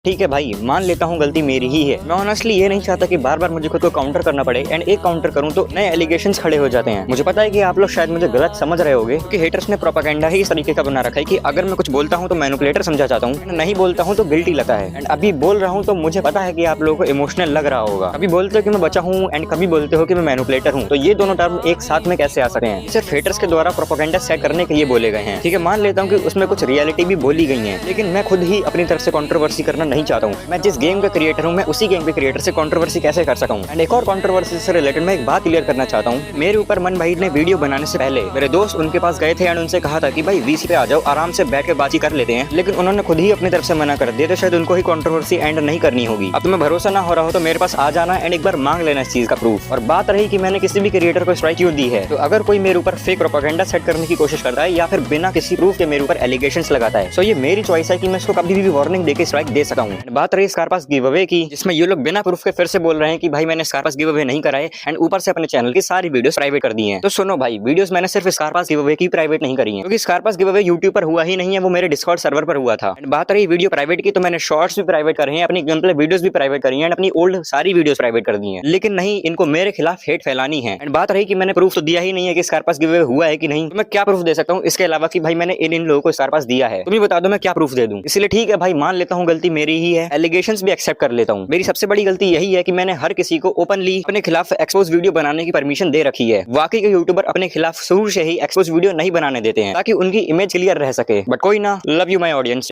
ठीक है भाई, मान लेता हूँ गलती मेरी ही है। मैं ऑनेस्टली ये नहीं चाहता कि बार बार मुझे खुद को काउंटर करना पड़े एंड एक काउंटर करूँ तो नए एलिगेशंस खड़े हो जाते हैं। मुझे पता है कि आप लोग शायद मुझे गलत समझ रहे होंगे कि हेटर्स ने प्रोपेगेंडा ही इस तरीके का बना रखा है कि अगर मैं कुछ बोलता हूँ तो मैनिपुलेटर समझा जाता हूँ, नहीं बोलता हूँ तो गिल्टी लगता है। एंड अभी बोल रहा हूँ तो मुझे पता है कि आप लोगों को इमोशनल लग रहा होगा। कभी बोलते हो कि मैं बचा हूँ एंड कभी बोलते हो कि मैं मैनिपुलेटर हूँ, तो ये दोनों टर्म एक साथ में कैसे आ सकते हैं? सिर्फ हेटर्स के द्वारा प्रोपेगेंडा सेट करने के लिए बोले गए हैं। ठीक है, मान लेता हूँ कि उसमें कुछ रियलिटी भी बोली गई है, लेकिन मैं खुद ही अपनी तरफ से कंट्रोवर्सी करना नहीं चाहता हूँ। मैं जिस गेम का क्रिएटर मैं उसी गेम के क्रिएटर से कंट्रोवर्सी कैसे कर सकूं? एंड एक और कंट्रोवर्सी से रिलेटेड मैं एक बात क्लियर करना चाहता हूं। मेरे ऊपर मन भाई ने वीडियो बनाने से पहले मेरे दोस्त उनके पास गए थे एंड उनसे कहा था कि भाई वीसी पे आ जाओ, आराम से बैठ के बातचीत कर लेते हैं, लेकिन उन्होंने खुद ही अपनी तरफ से मना कर दिया। तो शायद उनको ही कंट्रोवर्सी एंड नहीं करनी होगी। अब तुम्हें भरोसा ना हो रहा हो तो मेरे पास आ जाना एंड एक बार मांग लेना इस चीज का प्रूफ। और बात रही कि मैंने किसी भी क्रिएटर को स्ट्राइक क्यों दी है, तो अगर कोई मेरे ऊपर फेक प्रोपेगेंडा सेट करने की कोशिश करता है या फिर बिना किसी प्रूफ के मेरे ऊपर एलिगेशंस लगाता है, तो ये मेरी चॉइस है कि मैं इसको कभी भी वार्निंग देके स्ट्राइक दे सकता हूं। बात रही स्कारपास गिव अवे की, जिसमें ये लोग बिना प्रूफ के फिर से बोल रहे हैं कि भाई मैंने स्कारपास गिव अवे नहीं कराए एंड ऊपर से अपने चैनल की सारी वीडियोस प्राइवेट कर दी हैं। तो सुनो भाई, वीडियोस मैंने सिर्फ स्कारपास गिव अवे की प्राइवेट नहीं करी है, क्योंकि स्कारपास गिव अवे यूट्यूब पर हुआ ही नहीं है, वो मेरे डिस्कॉर्ड सर्वर पर हुआ था। एंड बात रही वीडियो प्राइवेट की, तो मैंने शॉर्ट्स भी प्राइवेट करे हैं, अपनी गेम प्ले वीडियोस भी प्राइवेट करी हैं एंड अपनी ओल्ड सारी वीडियोस प्राइवेट कर दी हैं, लेकिन नहीं, इनको मेरे खिलाफ हेट फैलानी है। एंड बात रही कि मैंने प्रूफ तो दिया ही नहीं है कि स्कारपास गिव अवे हुआ है कि नहीं, तो मैं क्या प्रूफ दे सकता हूँ इसके अलावा कि भाई मैंने इन लोगों को स्कारपास दिया है? तुम ही बता दो मैं क्या प्रूफ दे दूं। इसलिए ठीक है भाई, मान लेता हूँ गलती मेरी ही है, एलिगेशंस भी एक्सेप्ट कर लेता हूँ। मेरी सबसे बड़ी गलती यही है कि मैंने हर किसी को ओपनली अपने खिलाफ एक्सपोज वीडियो बनाने की परमिशन दे रखी है। वाकई के यूट्यूबर अपने खिलाफ शुरू से ही एक्सपोज वीडियो नहीं बनाने देते हैं ताकि उनकी इमेज क्लियर रह सके। बट कोई ना, लव यू माय ऑडियंस।